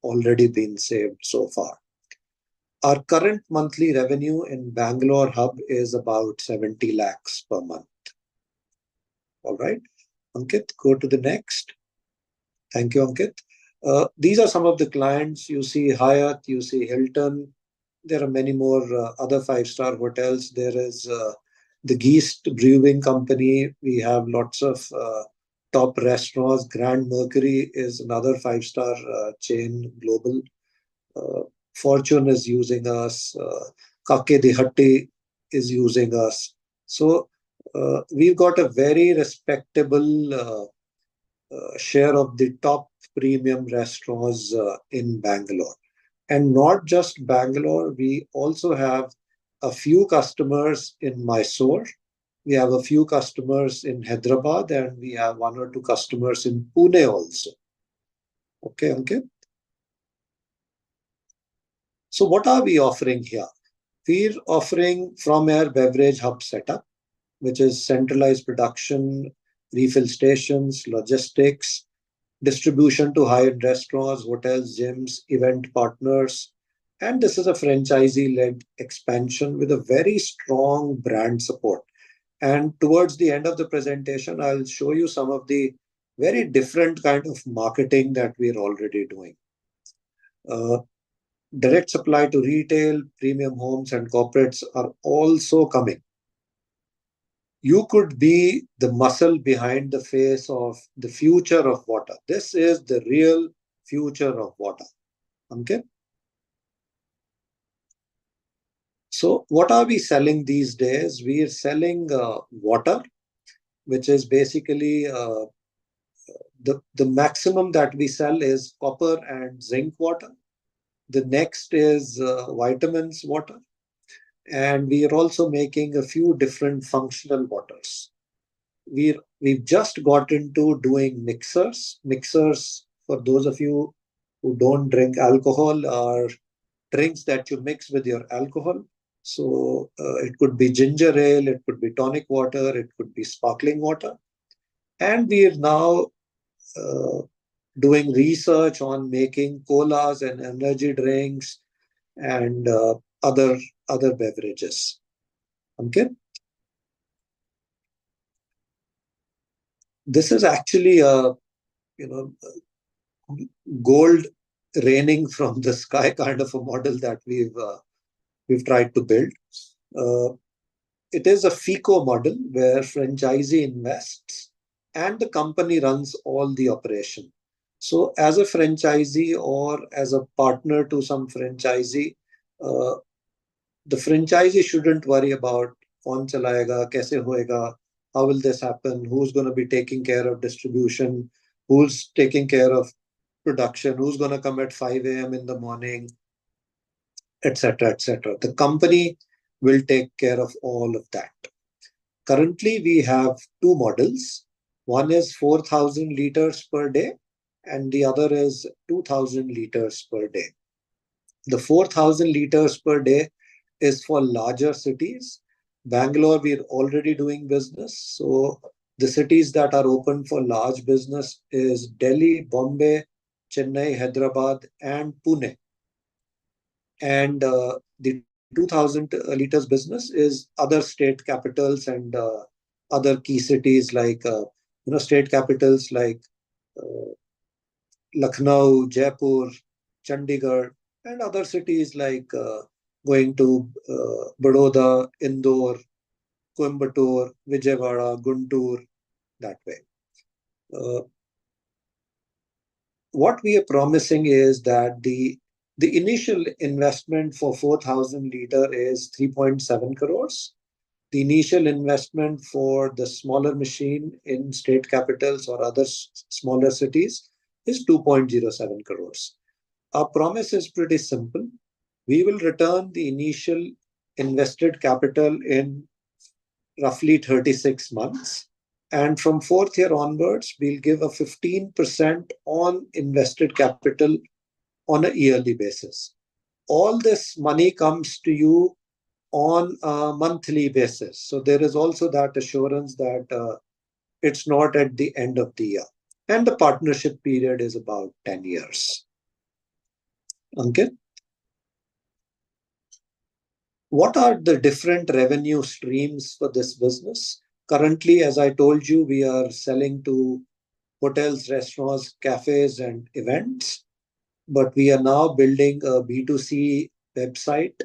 already been saved so far. Our current monthly revenue in Bangalore hub is about 70 lakhs per month. All right, Ankit, go to the next. Thank you, Ankit. These are some of the clients. You see Hyatt, you see Hilton. There are many more other five-star hotels. There is the Geest Brewing Company. We have lots of top restaurants. Grand Mercury is another five-star chain, global. Fortune is using us. Kake Di Hatti is using us. So we've got a very respectable share of the top premium restaurants in Bangalore. And not just Bangalore, we also have a few customers in Mysore. We have a few customers in Hyderabad, and we have one or two customers in Pune also. Okay, okay. So what are we offering here? We're offering from air beverage hub setup, which is centralized production, refill stations, logistics, distribution to high-end restaurants, hotels, gyms, event partners. And this is a franchisee-led expansion with a very strong brand support. And towards the end of the presentation, I'll show you some of the very different kind of marketing that we're already doing. Direct supply to retail, premium homes, and corporates are also coming. You could be the muscle behind the face of the future of water. This is the real future of water. Okay. So what are we selling these days? We are selling water, which is basically the maximum that we sell is copper and zinc water. The next is vitamins water. And we are also making a few different functional waters. We've just got into doing mixers. Mixers, for those of you who don't drink alcohol, are drinks that you mix with your alcohol. So it could be ginger ale, it could be tonic water, it could be sparkling water. And we are now doing research on making colas and energy drinks and other beverages. Okay. This is actually a gold raining from the sky kind of a model that we've tried to build. It is a FICO model where franchisee invests and the company runs all the operation. So as a franchisee or as a partner to some franchisee, the franchisee shouldn't worry about kaun chalayega, kaise hoega, how will this happen, who's going to be taking care of distribution, who's taking care of production, who's going to come at 5 a.m. in the morning, etc., etc. The company will take care of all of that. Currently, we have two models. One is 4,000 liters per day, and the other is 2,000 liters per day. The 4,000 liters per day is for larger cities. Bangalore, we're already doing business. So the cities that are open for large business is Delhi, Bombay, Chennai, Hyderabad, and Pune. And the 2,000 liters business is other state capitals and other key cities like, state capitals like Lucknow, Jaipur, Chandigarh, and other cities like going to Baroda, Indore, Coimbatore, Vijayawada, Guntur, that way. What we are promising is that the initial investment for 4,000 liter is 3.7 crores. The initial investment for the smaller machine in state capitals or other smaller cities is 2.07 crores. Our promise is pretty simple. We will return the initial invested capital in roughly 36 months. And from fourth year onwards, we'll give a 15% on invested capital on a yearly basis. All this money comes to you on a monthly basis. So there is also that assurance that it's not at the end of the year. And the partnership period is about 10 years. Ankit, what are the different revenue streams for this business? Currently, as I told you, we are selling to hotels, restaurants, cafes, and events. But we are now building a B2C website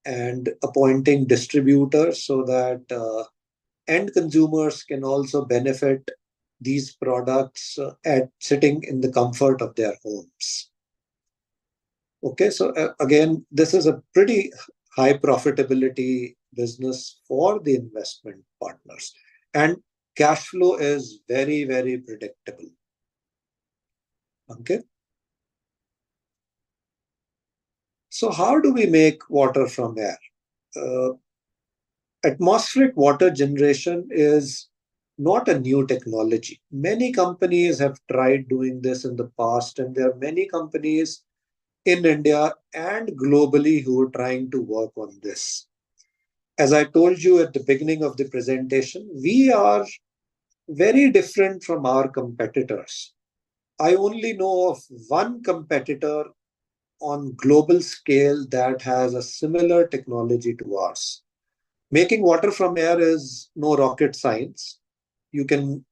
and appointing distributors so that end consumers can also benefit these products at sitting in the comfort of their homes. Okay, so again, this is a pretty high profitability business for the investment partners, and cash flow is very, very predictable. Okay, so how do we make water from air? Uh, Atmospheric water generation is not a new technology. Many companies have tried doing this in the past, and there are many companies in India and globally who are trying to work on this. As I told you at the beginning of the presentation, we are very different from our competitors. I only know of one competitor on global scale that has a similar technology to ours. Making water from air is no rocket science. You can,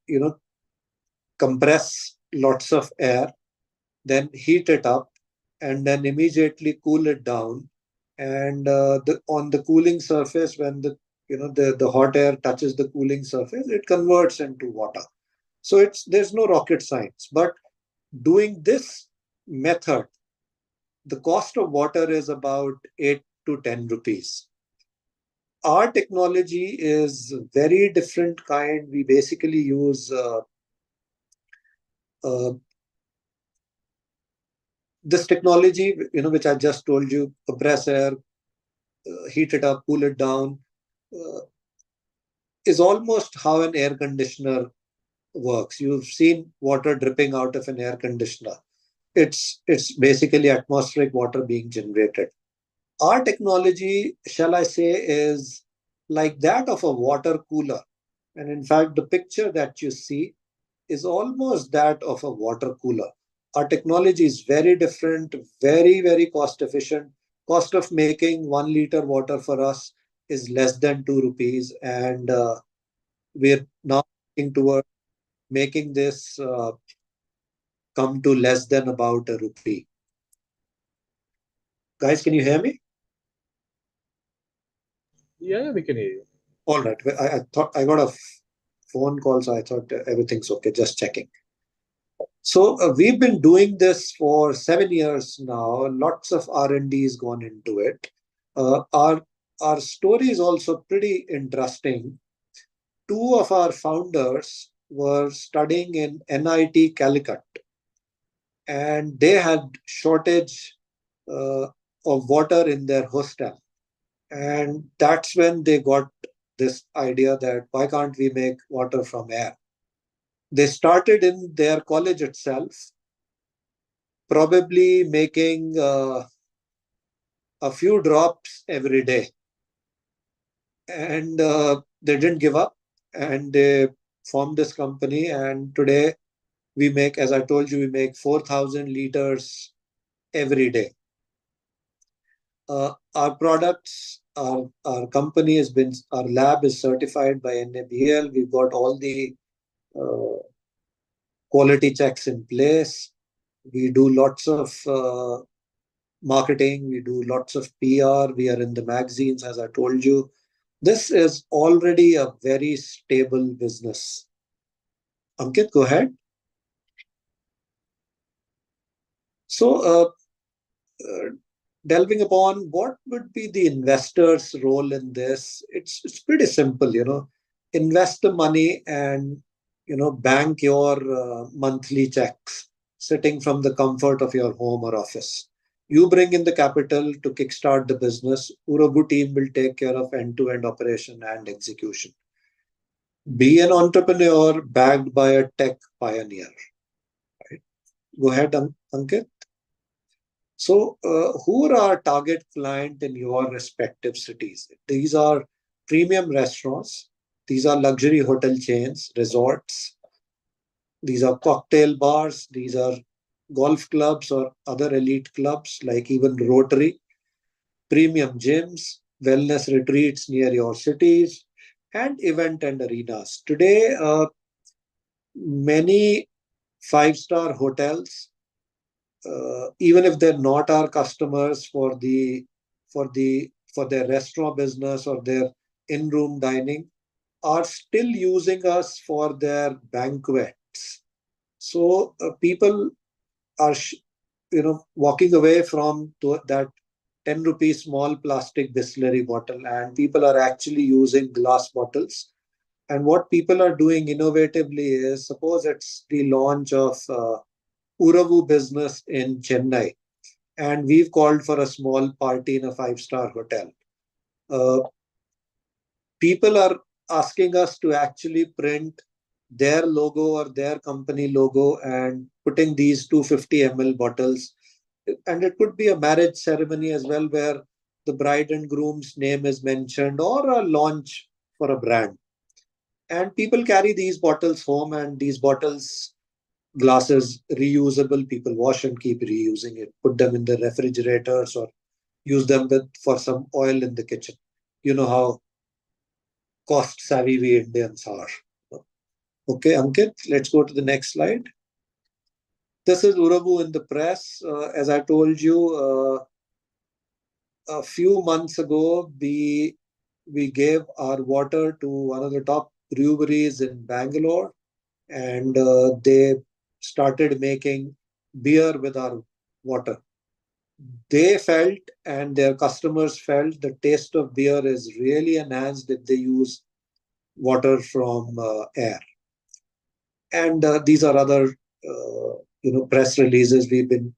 compress lots of air, then heat it up, and then immediately cool it down. And on the cooling surface, when the hot air touches the cooling surface, it converts into water. So there's no rocket science. But doing this method, the cost of water is about 8 to 10 rupees. Our technology is very different kind. We basically use uh, this technology, which I just told you, compress air, heat it up, cool it down, uh, is almost how an air conditioner works. You've seen water dripping out of an air conditioner. It's basically atmospheric water being generated. Our technology, shall I say, is like that of a water cooler. And in fact, the picture that you see is almost that of a water cooler. Our technology is very different, very, very cost efficient. Cost of making 1 liter water for us is less than 2 rupees. And we're now looking toward making this come to less than about a rupee. Guys, can you hear me? Yeah, we can hear you. All right. I thought I got a phone call, so I thought everything's okay. Just checking. So we've been doing this for 7 years now. Lots of R&D has gone into it. Our story is also pretty interesting. Two of our founders were studying in NIT Calicut, and they had shortage uh, of water in their hostel. And that's when they got this idea that why can't we make water from air? They started in their college itself, probably making a few drops every day. And they didn't give up, and they formed this company. And today we make, as I told you, we make 4,000 liters every day. Our products, our company has been, our lab is certified by NABL. We've got all the uh, quality checks in place. We do lots of marketing. We do lots of PR. We are in the magazines, as I told you. This is already a very stable business. Ankit, go ahead. So, uh, delving upon what would be the investor's role in this, it's pretty simple. Invest the money and bank your monthly checks, sitting from the comfort of your home or office. You bring in the capital to kickstart the business. Uravu team will take care of end-to-end operation and execution. Be an entrepreneur backed by a tech pioneer. Right? Go ahead, Ankit. So, who are our target client in your respective cities? These are premium restaurants. These are luxury hotel chains, resorts. These are cocktail bars. These are golf clubs or other elite clubs, like even Rotary, premium gyms, wellness retreats near your cities, and event and arenas. Today, many five-star hotels, even if they're not our customers for their restaurant business or their in-room dining, are still using us for their banquets. So people are walking away from that 10 rupees small plastic distillery bottle, and people are actually using glass bottles. And what people are doing innovatively is, suppose it's the launch of Uravu business in Chennai, and we've called for a small party in a five-star hotel. Uh, People are asking us to actually print their logo or their company logo and putting these 250 ml bottles. And it could be a marriage ceremony as well, where the bride and groom's name is mentioned, or a launch for a brand. And people carry these bottles home, and these bottles, glasses, reusable, people wash and keep reusing it, put them in the refrigerators or use them for some oil in the kitchen. You know how cost savvy we Indians are. Okay, Ankit, let's go to the next slide. This is Uravu in the press. As I told you, a few months ago, we gave our water to one of the top breweries in Bangalore, and they started making beer with our water. They felt, and their customers felt, the taste of beer is really enhanced if they use water from air. And these are other press releases. We've been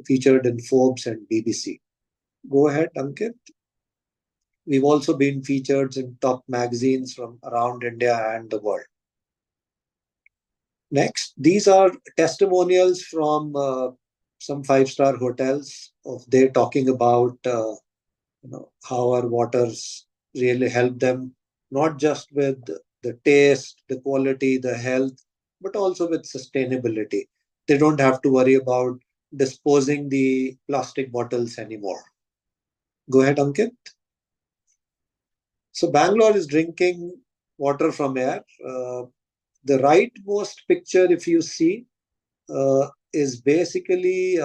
featured in Forbes and BBC. Go ahead, Ankit. We've also been featured in top magazines from around India and the world. Next, these are testimonials from some five-star hotels of they talking about how our waters really help them, not just with the taste, the quality, the health, but also with sustainability. They don't have to worry about disposing the plastic bottles anymore. Go ahead, Ankit. So Bangalore is drinking water from air. The rightmost picture, if you see, is basically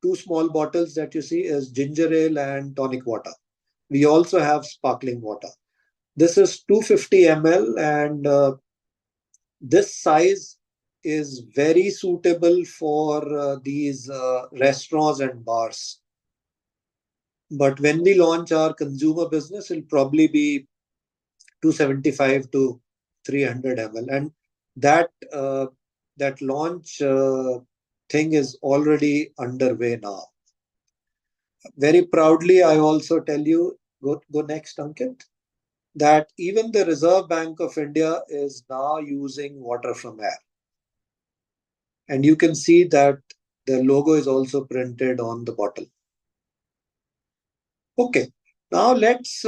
two small bottles that you see is ginger ale and tonic water. We also have sparkling water. This is 250 ml, and this size is very suitable for these restaurants and bars. But when we launch our consumer business, it'll probably be 275 to 300 ml, and that that launch thing is already underway now. Very proudly, I also tell you, go next, Ankit, that even the Reserve Bank of India is now using water from air. And you can see that the logo is also printed on the bottle. Okay, now let's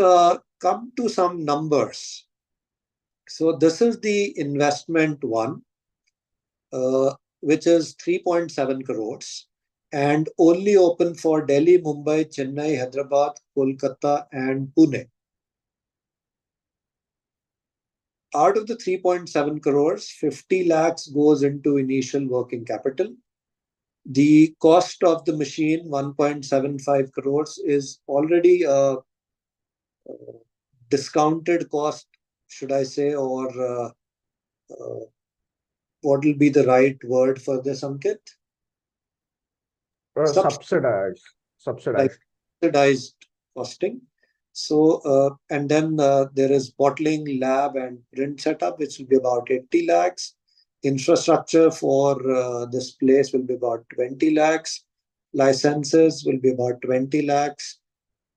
come to some numbers. So this is the investment one, which is 3.7 crores and only open for Delhi, Mumbai, Chennai, Hyderabad, Kolkata, and Pune. Out of the 3.7 crores, 50 lakhs goes into initial working capital. The cost of the machine, 1.75 crores, is already a discounted cost, should I say, or what will be the right word for this, Ankit? Subsidized. Like subsidized costing. So, and then there is bottling, lab, and print setup, which will be about 80 lakhs. Infrastructure for this place will be about 20 lakhs. Licenses will be about 20 lakhs.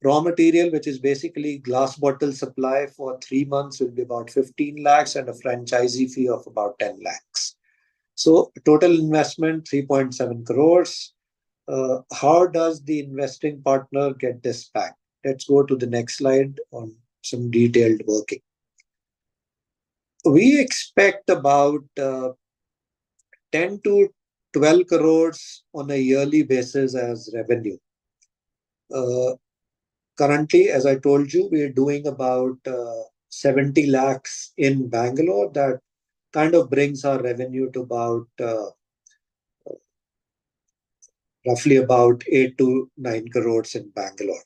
Raw material, which is basically glass bottle supply for 3 months, will be about 15 lakhs, and a franchisee fee of about 10 lakhs. So total investment 3.7 crores. How does the investing partner get this back? Let's go to the next slide on some detailed working. We expect about 10 to 12 crores on a yearly basis as revenue. Currently, as I told you, we're doing about 70 lakhs in Bangalore. That kind of brings our revenue to about roughly about 8 to 9 crores in Bangalore.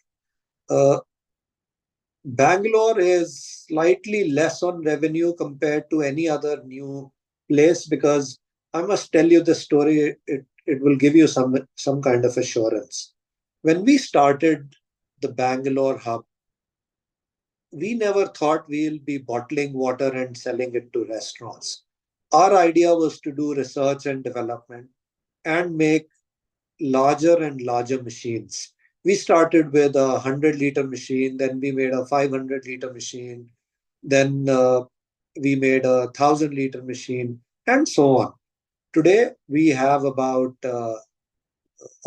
Bangalore is slightly less on revenue compared to any other new place, because I must tell you the story. It will give you some kind of assurance. When we started the Bangalore hub, we never thought we'll be bottling water and selling it to restaurants. Our idea was to do research and development and make larger and larger machines. We started with a 100-liter machine, then we made a 500-liter machine, then we made a 1,000-liter machine, and so on. Today, we have about a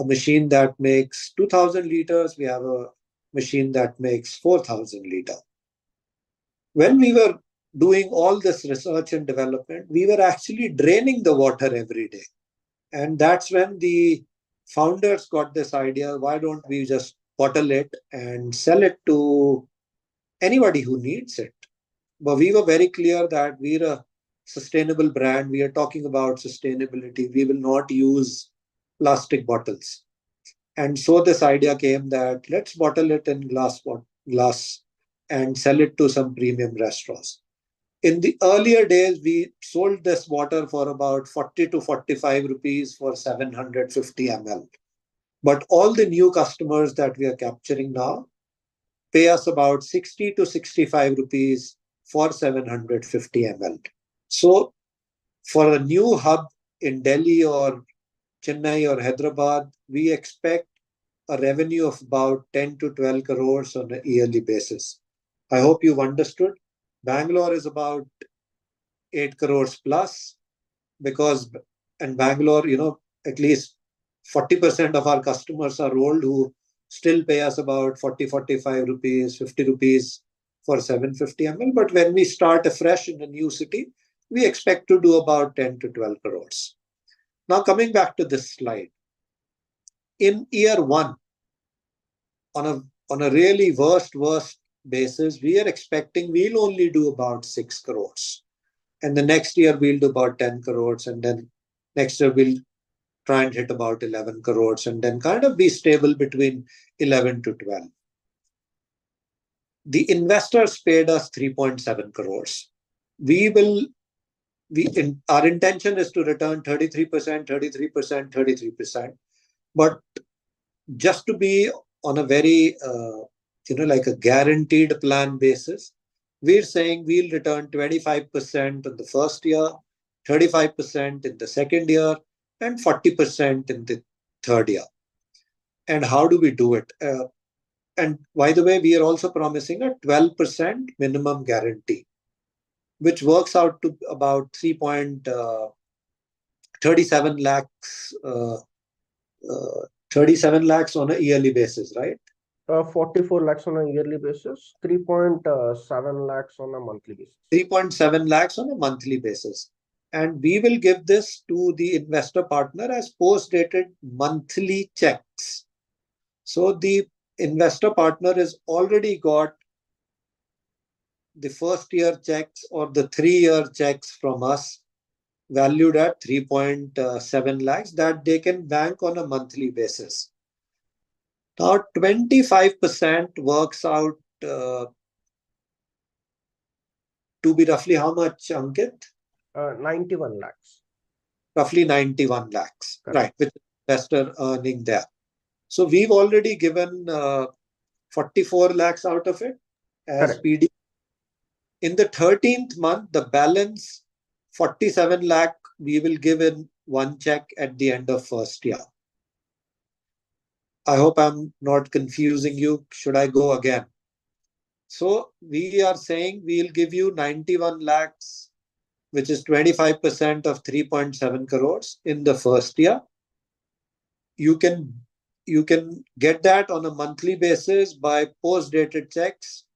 machine that makes 2,000 liters. We have a machine that makes 4,000 liter. When we were doing all this research and development, we were actually draining the water every day. And that's when the founders got this idea, why don't we just bottle it and sell it to anybody who needs it? But we were very clear that we're a sustainable brand. We are talking about sustainability. We will not use plastic bottles. And so this idea came that let's bottle it in glass and sell it to some premium restaurants. In the earlier days, we sold this water for about 40 to 45 rupees for 750 ml. But all the new customers that we are capturing now pay us about 60 to 65 rupees for 750 ml. So for a new hub in Delhi or Chennai or Hyderabad, we expect a revenue of about 10 to 12 crores on a yearly basis. I hope you've understood. Bangalore is about 8 crores plus, because in Bangalore, at least 40% of our customers are old, who still pay us about 40, 45 rupees, 50 rupees for 750 ml. But when we start afresh in a new city, we expect to do about 10 to 12 crores. Now, coming back to this slide. In year one, on a really worst basis, we are expecting we'll only do about 6 crores. And the next year we'll do about 10 crores. And then next year we'll try and hit about 11 crores, and then kind of be stable between 11 to 12. The investors paid us 3.7 crores. Our intention is to return 33%, 33%, 33%. But just to be on a very, like a guaranteed plan basis, we're saying we'll return 25% in the first year, 35% in the second year, and 40% in the third year. And how do we do it? And by the way, we are also promising a 12% minimum guarantee, which works out to about 3.37 lakhs, 37 lakhs on a yearly basis, right? 44 lakhs on a yearly basis, 3.7 lakhs on a monthly basis. 3.7 lakhs on a monthly basis. And we will give this to the investor partner as post-dated monthly checks. So the investor partner has already got the first year checks or the 3-year checks from us valued at 3.7 lakhs that they can bank on a monthly basis. Now, 25% works out to be roughly how much, Ankit? 91 lakhs. Roughly 91 lakhs, Correct. right, with investor earning there. So we've already given 44 lakhs out of it as Correct. PD. In the 13th month, the balance 47 lakh we will give in one check at the end of first year. I hope I'm not confusing you. Should I go again? So we are saying we'll give you 91 lakhs, which is 25% of 3.7 crores in the first year. You can get that on a monthly basis by post-dated checks,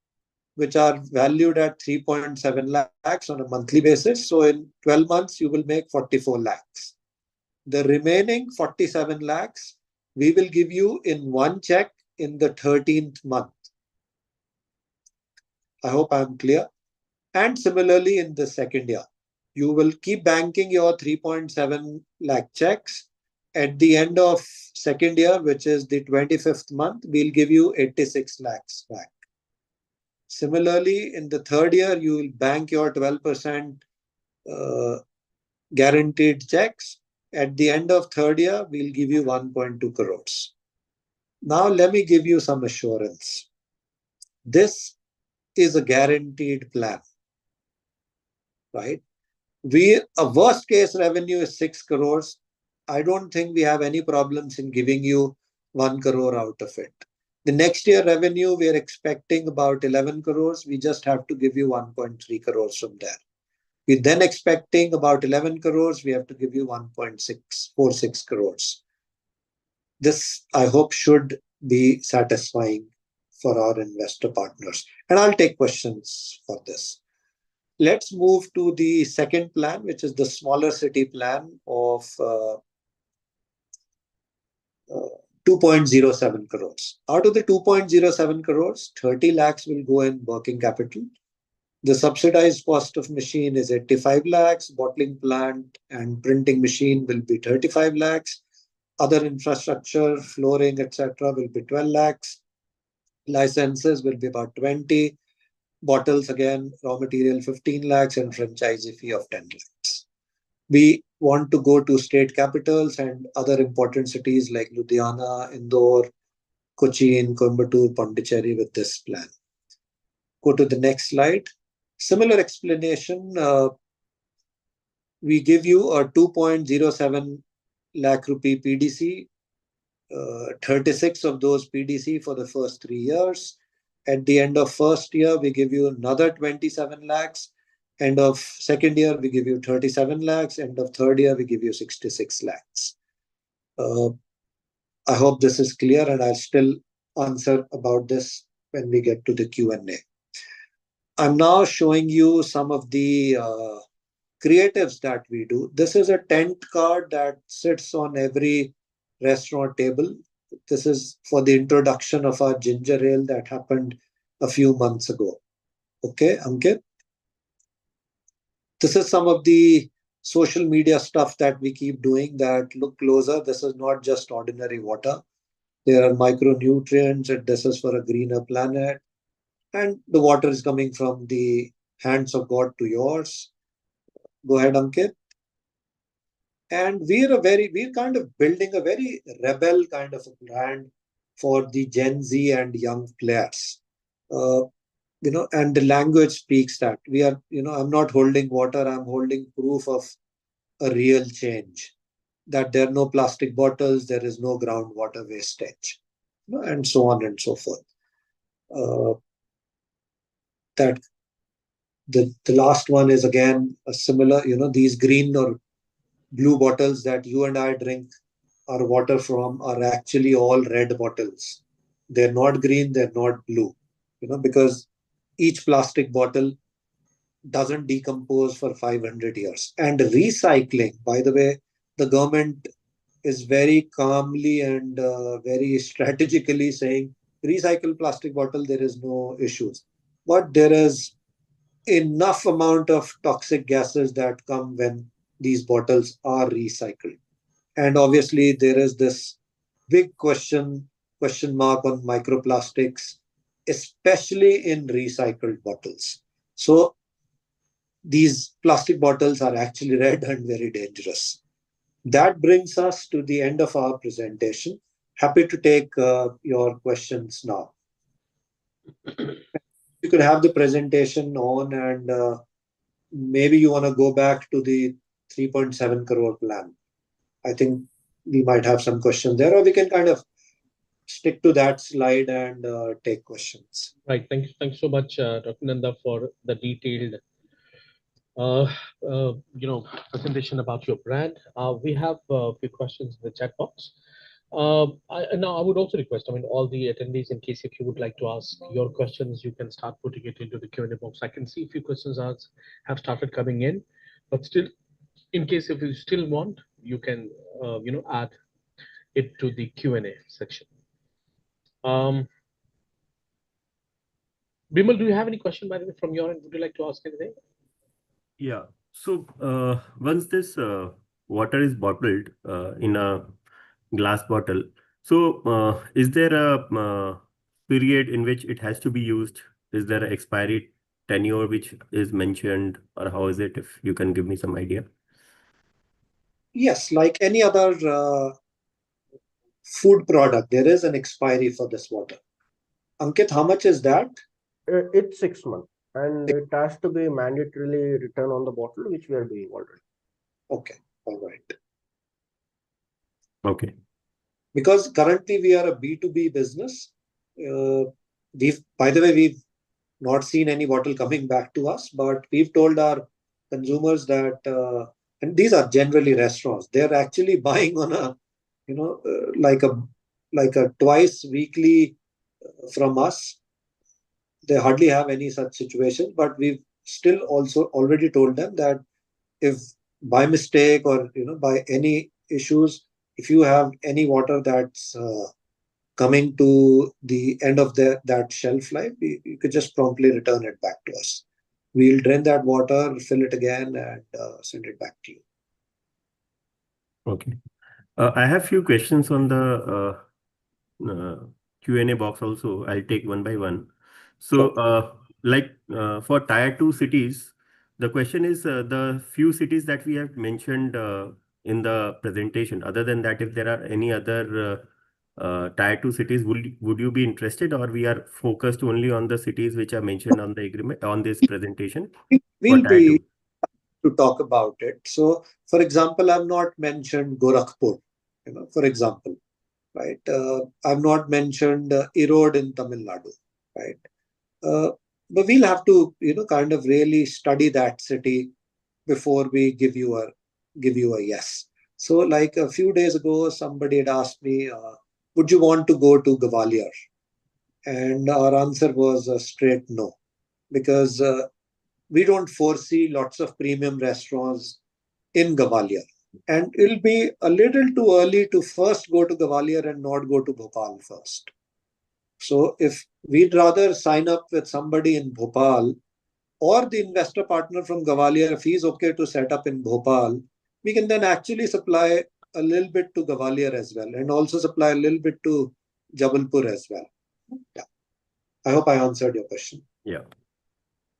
which are valued at 3.7 lakhs on a monthly basis. So in 12 months, you will make 44 lakhs. The remaining 47 lakhs, we will give you in one check in the 13th month. I hope I'm clear. And similarly, in the second year, you will keep banking your 3.7 lakh checks. At the end of second year, which is the 25th month, we'll give you 86 lakhs back. Similarly, in the third year, you will bank your 12% guaranteed checks. At the end of third year, we'll give you 1.2 crores. Now, let me give you some assurance. This is a guaranteed plan, right? A worst case revenue is 6 crores. I don't think we have any problems in giving you 1 crore out of it. The next year revenue, we are expecting about 11 crores. We just have to give you 1.3 crores from there. We're then expecting about 11 crores. We have to give you 1.646 crores. This, I hope, should be satisfying for our investor partners. And I'll take questions for this. Let's move to the second plan, which is the smaller city plan of 2.07 crores. Out of the 2.07 crores, 30 lakhs will go in working capital. The subsidized cost of machine is 85 lakhs. Bottling plant and printing machine will be 35 lakhs. Other infrastructure, flooring, etc. will be 12 lakhs. Licenses will be about 20. Bottles, again, raw material 15 lakhs and franchisee fee of 10 lakhs. We want to go to state capitals and other important cities like Ludhiana, Indore, Cochin, Coimbatore, Pondicherry with this plan. Go to the next slide. Similar explanation. We give you a 2.07 lakh rupee PDC, 36 of those PDC for the first 3 years. At the end of first year, we give you another 27 lakhs. End of second year, we give you 37 lakhs. End of third year, we give you 66 lakhs. I hope this is clear, and I'll still answer about this when we get to the Q&A. I'm now showing you some of the creatives that we do. This is a tent card that sits on every restaurant table. This is for the introduction of our ginger ale that happened a few months ago. Okay, Ankit? This is some of the social media stuff that we keep doing that look closer. This is not just ordinary water. There are micronutrients, and this is for a greener planet. And the water is coming from the hands of God to yours. Go ahead, Ankit. And we're kind of building a very rebel kind of a brand for the Gen Z and young players. And the language speaks that we are, I'm not holding water, I'm holding proof of a real change, that there are no plastic bottles, there is no groundwater wastage, and so on and so forth. That the last one is again a similar, these green or blue bottles that you and I drink our water from are actually all red bottles. They're not green, they're not blue, because each plastic bottle doesn't decompose for 500 years. And recycling, by the way, the government is very calmly and very strategically saying, recycle plastic bottle, there is no issues. But there is enough amount of toxic gases that come when these bottles are recycled. And obviously, there is this big question mark on microplastics, especially in recycled bottles. So these plastic bottles are actually red and very dangerous. That brings us to the end of our presentation. Happy to take your questions now. You could have the presentation on, and maybe you want to go back to the 3.7 crore plan. I think we might have some questions there, or we can kind of stick to that slide and take questions. Right. Thank you so much, Dr. Nanda, for the detailed presentation about your brand. We have a few questions in the chat box. Now, I would also request, all the attendees, in case if you would like to ask your questions, you can start putting it into the Q&A box. I can see a few questions have started coming in, but still, in case if you still want, you can add it to the Q&A section. Bimal, do you have any question, by the way, from your end? Would you like to ask anything? Yeah. So once this water is bottled in a glass bottle, so is there a period in which it has to be used? Is there an expiry tenure which is mentioned, or how is it? If you can give me some idea. Yes, like any other food product, there is an expiry for this water. Ankit, how much is that? It's 6 months, and it has to be mandatorily written on the bottle, which we are doing already. Okay, all right. Okay. Because currently we are a B2B business. By the way, we've not seen any bottle coming back to us, but we've told our consumers that, and these are generally restaurants, they're actually buying on a, like a twice weekly from us. They hardly have any such situation, but we've still also already told them that if by mistake or by any issues, if you have any water that's coming to the end of that shelf life, you could just promptly return it back to us. We'll drain that water, fill it again, and send it back to you. Okay. I have few questions on the Q&A box also. I'll take one by one. So, for Tier 2 cities, the question is the few cities that we have mentioned in the presentation. Other than that, if there are any other Tier 2 cities, would you be interested, or we are focused only on the cities which are mentioned on the agreement on this presentation? We'll Tier be 2? to talk about it. So, for example, I've not mentioned Gorakhpur, for example, right? I've not mentioned Erode in Tamil Nadu, right? But we'll have to, kind of really study that city before we give you a yes. So, like a few days ago, somebody had asked me, would you want to go to Gwalior? And our answer was a straight no, because we don't foresee lots of premium restaurants in Gwalior. And it'll be a little too early to first go to Gwalior and not go to Bhopal first. So if we'd rather sign up with somebody in Bhopal, or the investor partner from Gwalior, if he's okay to set up in Bhopal, we can then actually supply a little bit to Gwalior as well, and also supply a little bit to Jabalpur as well. Yeah. I hope I answered your question. Yeah.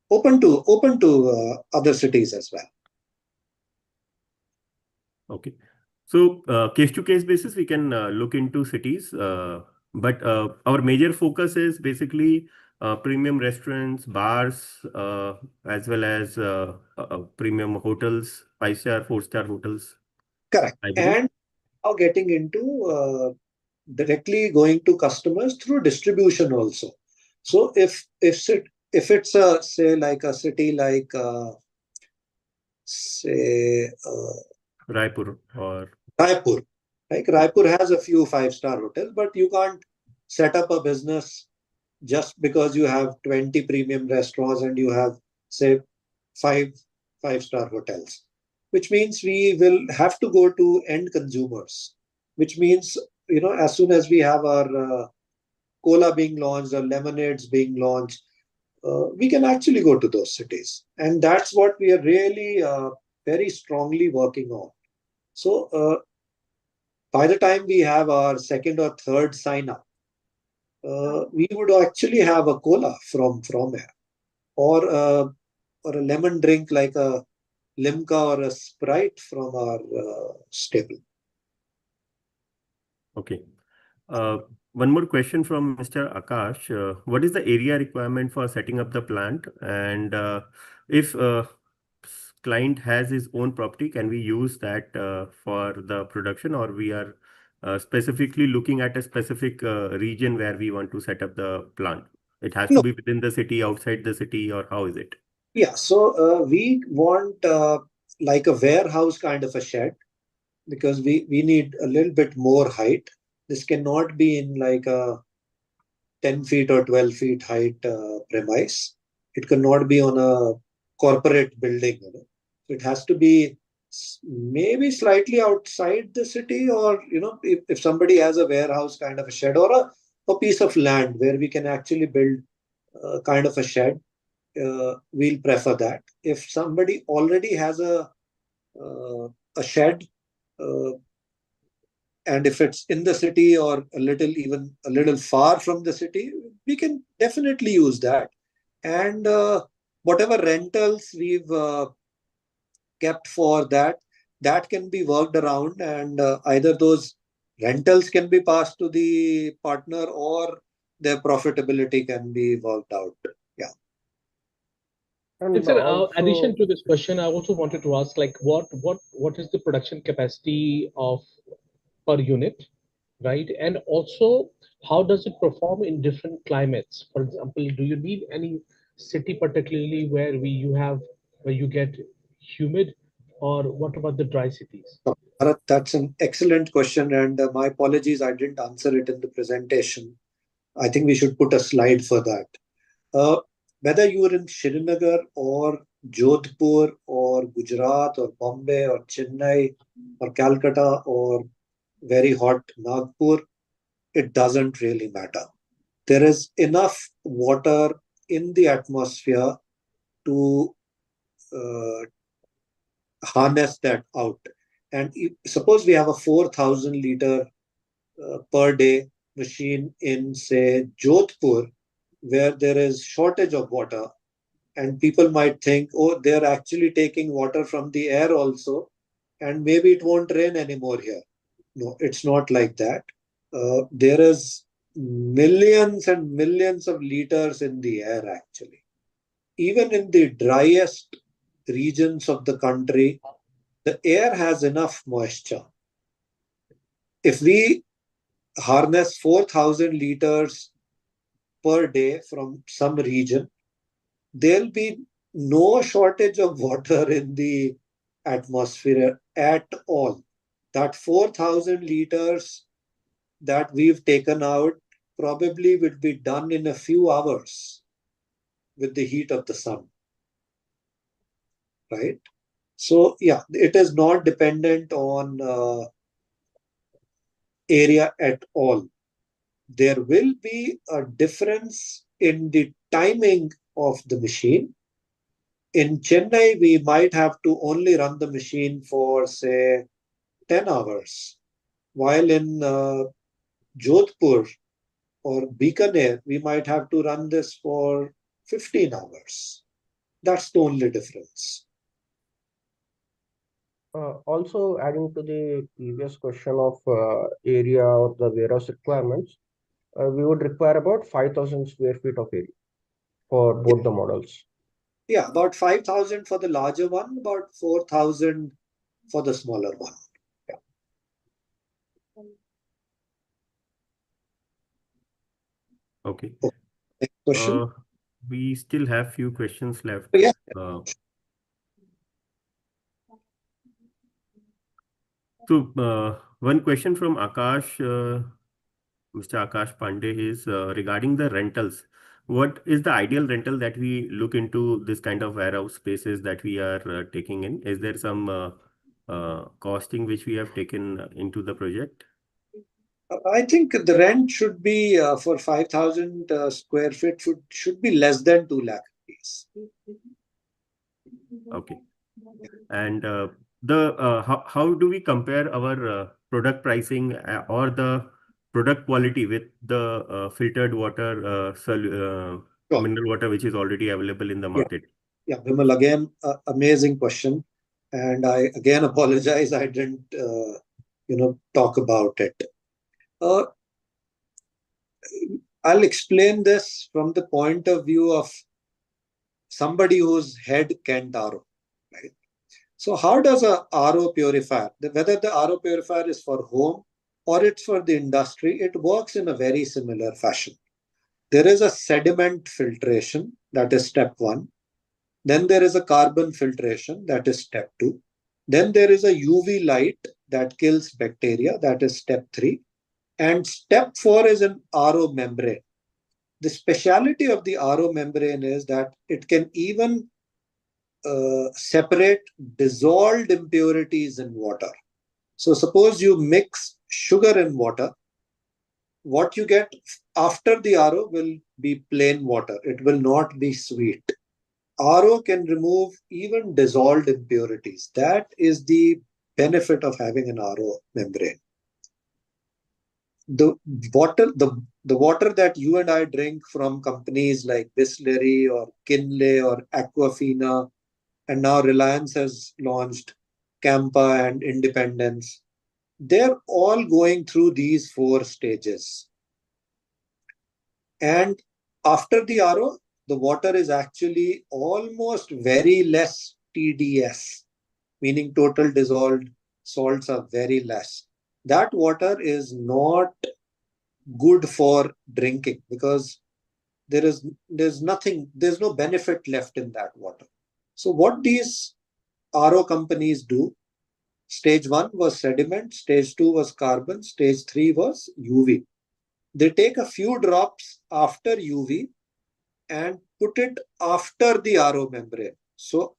Open to other cities as well. Okay. So case to case basis, we can look into cities, but our major focus is basically premium restaurants, bars, as well as premium hotels, 5-star, 4-star hotels. Correct. And now getting into directly going to customers through distribution also. So if it's a, say, like a city like Raipur or Raipur, like Raipur has a few 5-star hotels, but you can't set up a business just because you have 20 premium restaurants and you have, say, 5-star hotels, which means we will have to go to end consumers, which means, as soon as we have our cola being launched or lemonades being launched, we can actually go to those cities. And that's what we are really very strongly working on. So by the time we have our second or third sign up, we would actually have a cola from here, or a lemon drink like a Limca or a Sprite from our stable. Okay. One more question from Mr. Akash. What is the area requirement for setting up the plant? And if client has his own property, can we use that for the production, or we are specifically looking at a specific region where we want to set up the plant? It has to be within the city, outside the city, or how is it? Yeah, so we want like a warehouse kind of a shed, because we need a little bit more height. This cannot be in like a 10 feet or 12 feet height premise. It cannot be on a corporate building. So it has to be maybe slightly outside the city, or if somebody has a warehouse kind of a shed, or a piece of land where we can actually build kind of a shed, we'll prefer that. If somebody already has a shed, and if it's in the city or even a little far from the city, we can definitely use that. And whatever rentals we've kept for that can be worked around, and either those rentals can be passed to the partner, or their profitability can be worked out. Yeah. And Sir, also, addition to this question, I also wanted to ask, like, what is the production capacity of per unit, right? And also, how does it perform in different climates? For example, do you need any city particularly where you get humid, or what about the dry cities? Bharat, that's an excellent question, and my apologies, I didn't answer it in the presentation. I think we should put a slide for that. Whether you're in Srinagar or Jodhpur or Gujarat or Bombay or Chennai or Calcutta or very hot Nagpur, it doesn't really matter. There is enough water in the atmosphere to uh, harness that out. And suppose we have a 4,000 liter per day machine in, say, Jodhpur, where there is shortage of water, and people might think, oh, they're actually taking water from the air also, and maybe it won't rain anymore here. No, it's not like that. There is millions and millions of liters in the air, actually. Even in the driest regions of the country, the air has enough moisture. If we harness 4,000 liters per day from some region, there'll be no shortage of water in the atmosphere at all. That 4,000 liters that we've taken out probably would be done in a few hours with the heat of the sun, right? So, yeah, it is not dependent on area at all. There will be a difference in the timing of the machine. In Chennai, we might have to only run the machine for, say, 10 hours, while in Jodhpur or Bikaner, we might have to run this for 15 hours. That's the only difference. also adding to the previous question of area or the warehouse requirements, we would require about 5,000 square feet of area for both the models. Yeah, about 5,000 for the larger one, about 4,000 for the smaller one. Yeah. Okay. Next question. We still have few questions left. Yeah. So one question from Akash, Mr. Akash Pandey, is regarding the rentals. What is the ideal rental that we look into this kind of warehouse spaces that we are taking in? Is there some costing which we have taken into the project? I think the rent should be for 5,000 square feet should be less than 2 lakh rupees. Okay. And how do we compare our product pricing or the product quality with the filtered water, Sure. mineral water, which is already available in the market? Yeah, Vimal, again, amazing question. And I again apologize, I didn't, talk about it. I'll explain this from the point of view of somebody whose head can't RO, right? So how does a RO purifier, whether the RO purifier is for home or it's for the industry, it works in a very similar fashion. There is a sediment filtration, that is step 1. Then there is a carbon filtration, that is step 2. Then there is a UV light that kills bacteria, that is step 3. And step 4 is an RO membrane. The speciality of the RO membrane is that it can even separate dissolved impurities in water. So suppose you mix sugar in water, what you get after the RO will be plain water. It will not be sweet. RO can remove even dissolved impurities. That is the benefit of having an RO membrane. The water that you and I drink from companies like Bisleri or Kinley or Aquafina, and now Reliance has launched Campa and Independence, they're all going through these 4 stages. And after the RO, the water is actually almost very less TDS, meaning total dissolved salts are very less. That water is not good for drinking because there's no benefit left in that water. So what these RO companies do, stage 1 was sediment, stage 2 was carbon, stage 3 was UV. They take a few drops after UV and put it after the RO membrane. So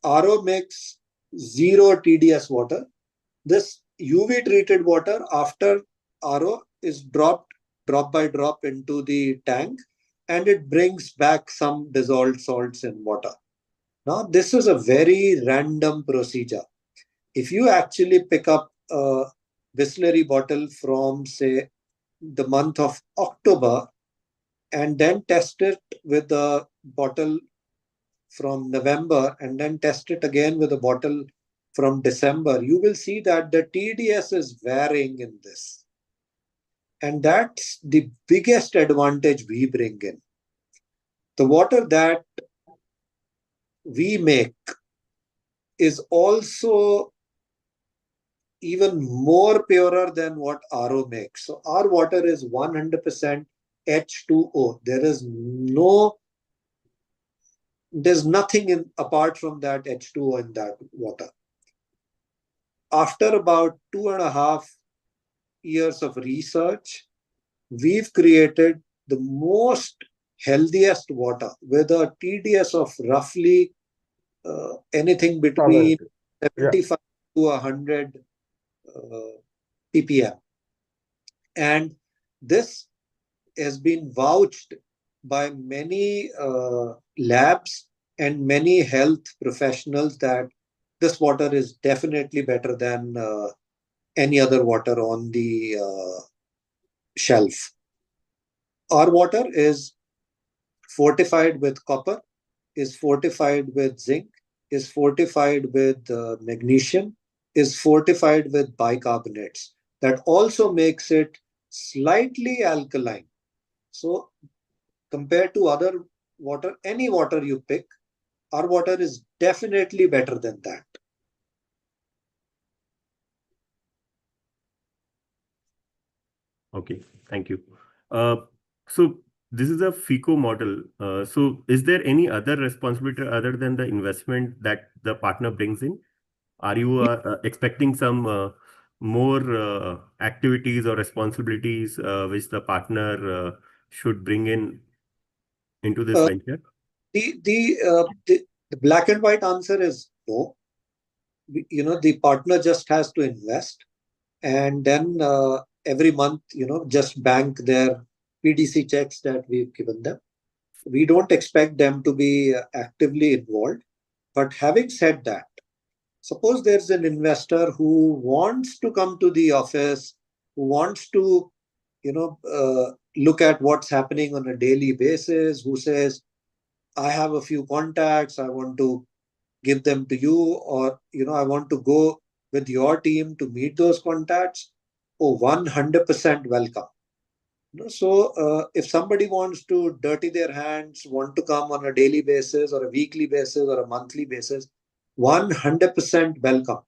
RO makes 0 TDS water. This UV treated water after RO is dropped drop by drop into the tank, and it brings back some dissolved salts in water. Now, this is a very random procedure. If you actually pick up a Bisleri bottle from, say, the month of October and then test it with a bottle from November and then test it again with a bottle from December, you will see that the TDS is varying in this. And that's the biggest advantage we bring in. The water that we make is also even more purer than what RO makes. So our water is 100% H2O. There's nothing in apart from that H2O in that water. After about 2.5 years of research, we've created the most healthiest water with a TDS of roughly anything between 75 to 100 ppm. And this has been vouched by many labs and many health professionals that this water is definitely better than any other water on the shelf. Our water is fortified with copper, is fortified with zinc, is fortified with magnesium, is fortified with bicarbonates. That also makes it slightly alkaline. So compared to other water, any water you pick, our water is definitely better than that. Okay, thank you. So this is a FICO model. So is there any other responsibility other than the investment that the partner brings in? Are you expecting some more activities or responsibilities which the partner should bring into this venture? The black and white answer is no. The partner just has to invest, and then every month, just bank their PDC checks that we've given them. We don't expect them to be actively involved. But having said that, suppose there's an investor who wants to come to the office, who wants to, look at what's happening on a daily basis, who says, I have a few contacts, I want to give them to you, or, I want to go with your team to meet those contacts. Oh, 100% welcome. So if somebody wants to dirty their hands, want to come on a daily basis or a weekly basis or a monthly basis, 100% welcome.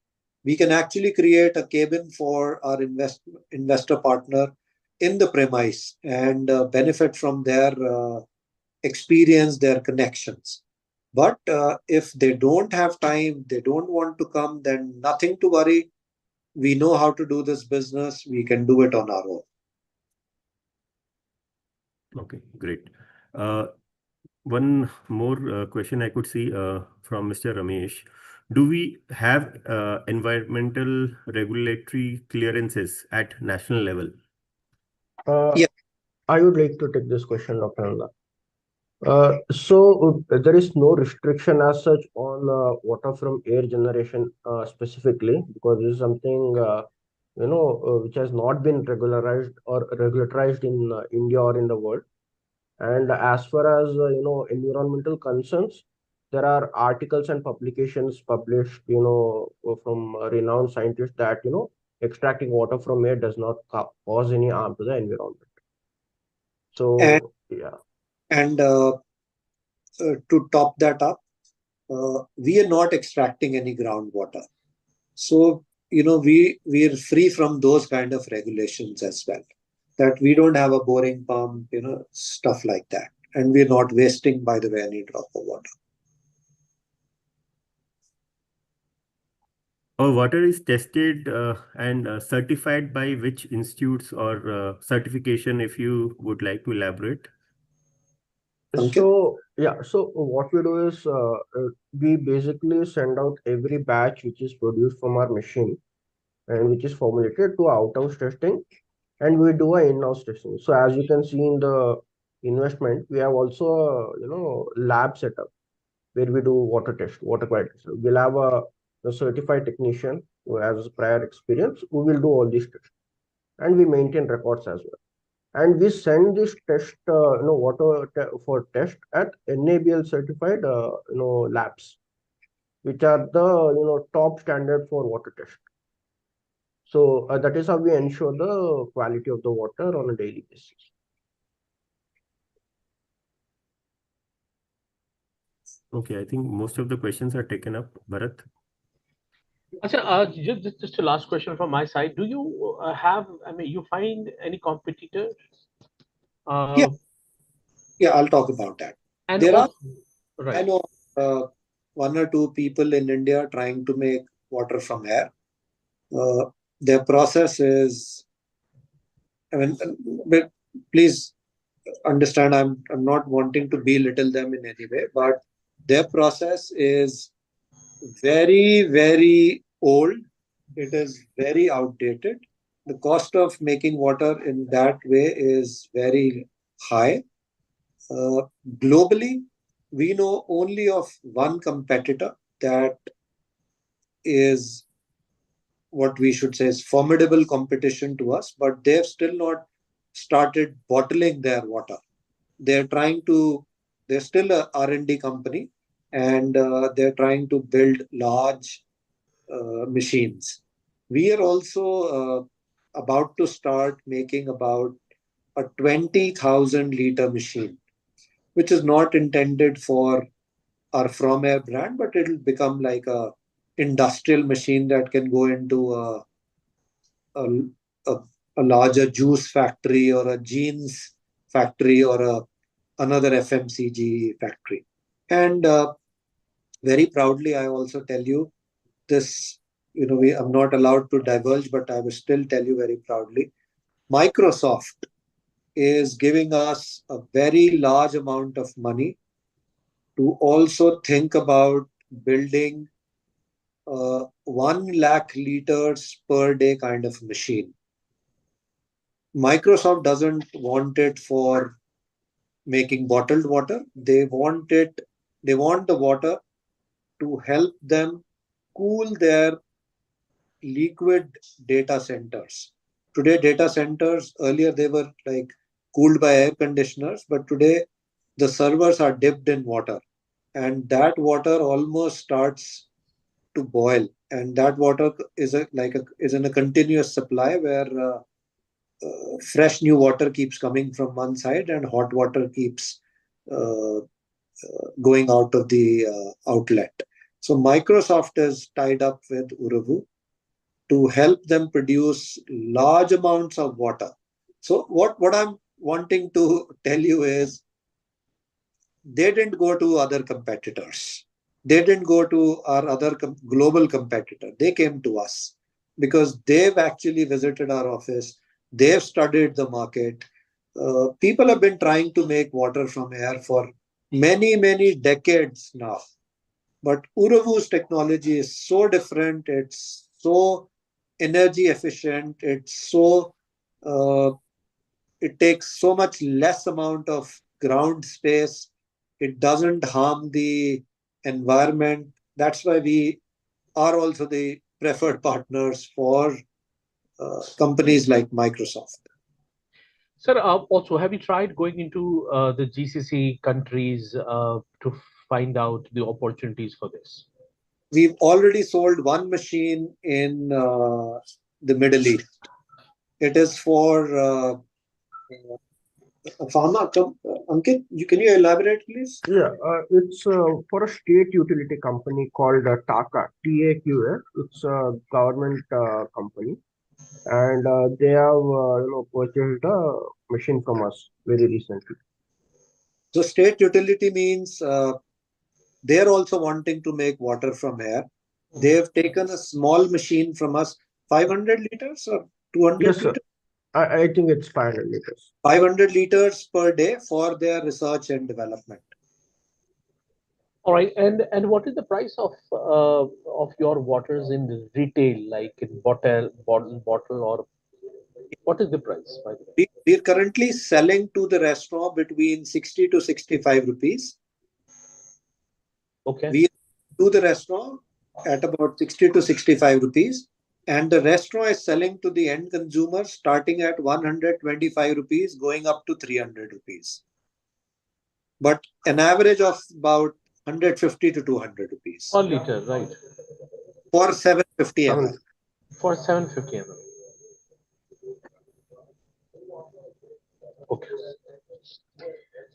We can actually create a cabin for our investor partner in the premise and benefit from their experience, their connections. But if they don't have time, they don't want to come, then nothing to worry. We know how to do this business. We can do it on our own. Okay, great. One more question I could see from Mr. Ramesh. Do we have environmental regulatory clearances at national level? Yeah. I would like to take this question, Dr. Nanda. There is no restriction as such on water from air generation specifically, because this is something which has not been regularized in India or in the world. And as far as environmental concerns, there are articles and publications published from renowned scientists that extracting water from air does not cause any harm to the environment. And So yeah. and to top that up, we are not extracting any groundwater. So, we're free from those kind of regulations as well. That we don't have a boring pump, stuff like that. And we're not wasting, by the way, any drop of water. Our water is tested and certified by which institutes or certification, if you would like to elaborate? Okay. So yeah, so what we do is we basically send out every batch which is produced from our machine and which is formulated to out-house testing, and we do a in-house testing. So as you can see in the investment, we have also a lab setup where we do water quality test. We'll have a certified technician who has prior experience who will do all these tests, and we maintain records as well. And we send this test, for test at NABL certified, labs, which are the top standard for water test. So that is how we ensure the quality of the water on a daily basis. Okay, I think most of the questions are taken up. Bharat? Achha, just a last question from my side. Do you you find any competitor? Yeah, Uh, I'll talk about that. and There are, also, I right. know, one or two people in India trying to make water from air. Their process is, but please understand, I'm not wanting to belittle them in any way, but their process is very, very old. It is very outdated. The cost of making water in that way is very high. Globally, we know only of one competitor that is what we should say is formidable competition to us, but they've still not started bottling their water. They're trying to, they're still a R&D company, and they're trying to build large machines. We are also about to start making about a 20,000 liter machine, which is not intended for our From Air brand, but it'll become like a industrial machine that can go into a, a, a larger juice factory or a jeans factory or another FMCG factory. And very proudly, I also tell you this, I'm not allowed to divulge, but I will still tell you very proudly. Microsoft is giving us a very large amount of money to also think about building 1 lakh liters per day kind of machine. Microsoft doesn't want it for making bottled water. They want the water to help them cool their liquid data centers. Today, data centers, earlier they were like cooled by air conditioners, but today the servers are dipped in water, and that water almost starts to boil. And that water is in a continuous supply where fresh new water keeps coming from one side and hot water keeps going out of the outlet. So Microsoft is tied up with Uravu to help them produce large amounts of water. So what I'm wanting to tell you is they didn't go to other competitors. They didn't go to our other global competitor. They came to us because they've actually visited our office. They've studied the market. People have been trying to make water from air for many decades now. But Uravu's technology is so different. It's so energy efficient. It takes so much less amount of ground space. It doesn't harm the environment. That's why we are also the preferred partners for companies like Microsoft. Sir, also, have you tried going into the GCC countries to find out the opportunities for this? We've already sold one machine in the Middle East. It is for a pharma. Ankit, can you elaborate, please? Yeah, it's for a state utility company called TAQA, TAQA. It's a government company, and they have purchased a machine from us very recently. So state utility means they're also wanting to make water from air. They have taken a small machine from us, 500 liters or 200 Yes, sir. liters? I think it's 500 liters. 500 liters per day for their research and development. All right, and what is the price of your waters in retail, like in bottle, or what is the price, by the way? We're currently selling to the restaurant between 60 to 65 rupees. Okay. We do the restaurant at about 60 to 65 rupees. And the restaurant is selling to the end consumer starting at 125 rupees, going up to 300 rupees. But an average of about 150 to 200 rupees. Per liter, right? For 750 ml. For 750 ml. Okay.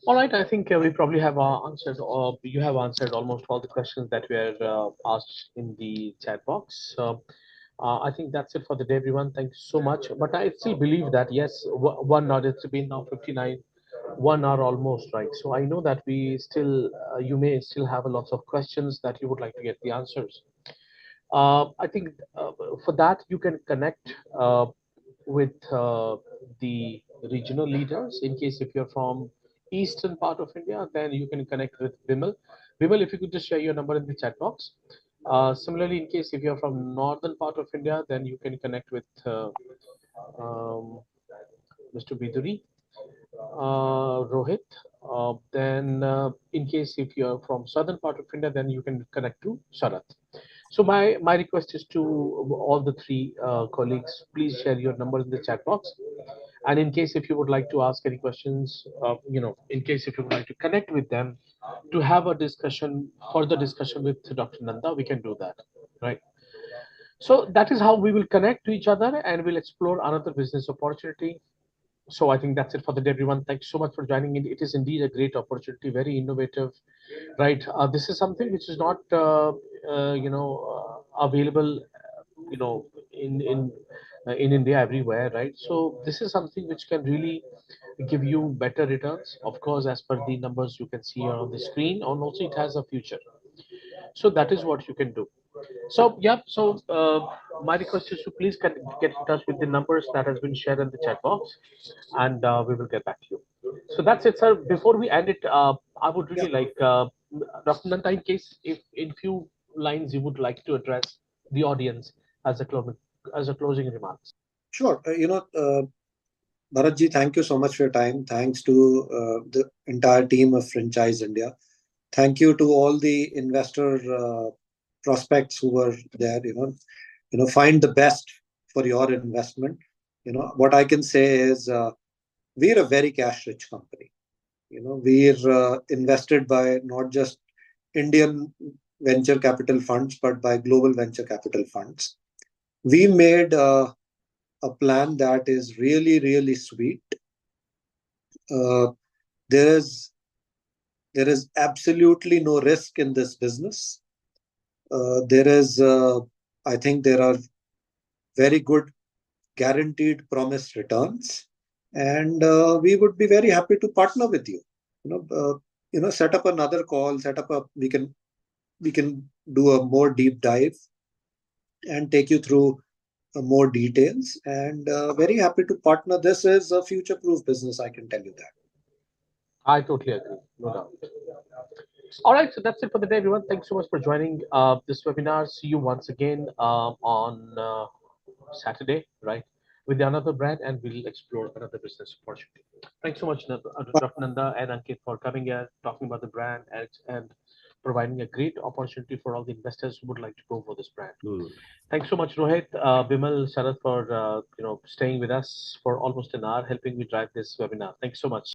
All right, I think we probably have answered, or you have answered almost all the questions that were asked in the chat box. I think that's it for the day, everyone. Thank you so much. But I still believe that, yes, 1 hour, it's been now 59, 1 hour almost, right? So I know that we still, you may still have a lot of questions that you would like to get the answers. I think for that, you can connect with the regional leaders. In case if you're from eastern part of India, then you can connect with Vimal. Vimal, if you could just share your number in the chat box. Similarly, in case if you're from northern part of India, then you can connect with Mr. Biduri, Rohit. Then in case if you're from southern part of India, then you can connect to Sharat. So my request is to all the three colleagues, please share your number in the chat box. And in case if you would like to ask any questions, in case if you would like to connect with them to have a discussion, further discussion with Dr. Nanda, we can do that, right? So that is how we will connect to each other and we'll explore another business opportunity. So I think that's it for the day, everyone. Thanks so much for joining in. It is indeed a great opportunity, very innovative, right? This is something which is not, available, in India everywhere, right? So this is something which can really give you better returns, of course, as per the numbers you can see on the screen, and also it has a future. So that is what you can do. So yeah, so my request is to please get in touch with the numbers that has been shared in the chat box, and we will get back to you. So that's it, sir. Before we end it, I would really like Dr. Nanda, in case if in few lines you would like to address the audience as a closing remarks. Sure. Bharatji, thank you so much for your time. Thanks to the entire team of Franchise India. Thank you to all the investor prospects who were there. Find the best for your investment. What I can say is we're a very cash-rich company. We're invested by not just Indian venture capital funds, but by global venture capital funds. We made a plan that is really sweet. There is absolutely no risk in this business. I think there are very good guaranteed promised returns, and we would be very happy to partner with you. Set up another call. We can do a more deep dive and take you through more details. And very happy to partner. This is a future-proof business. I can tell you that. I totally agree, no doubt. All right, so that's it for the day, everyone. Thanks so much for joining this webinar. See you once again on Saturday, right, with another brand, and we'll explore another business opportunity. Thanks so much, Nanda and Ankit, for coming here, talking about the brand, and providing a great opportunity for all the investors who would like to go for this brand. Thanks so much, Rohit, Bimal, Sarath, for staying with us for almost an hour, helping me drive this webinar. Thanks so much.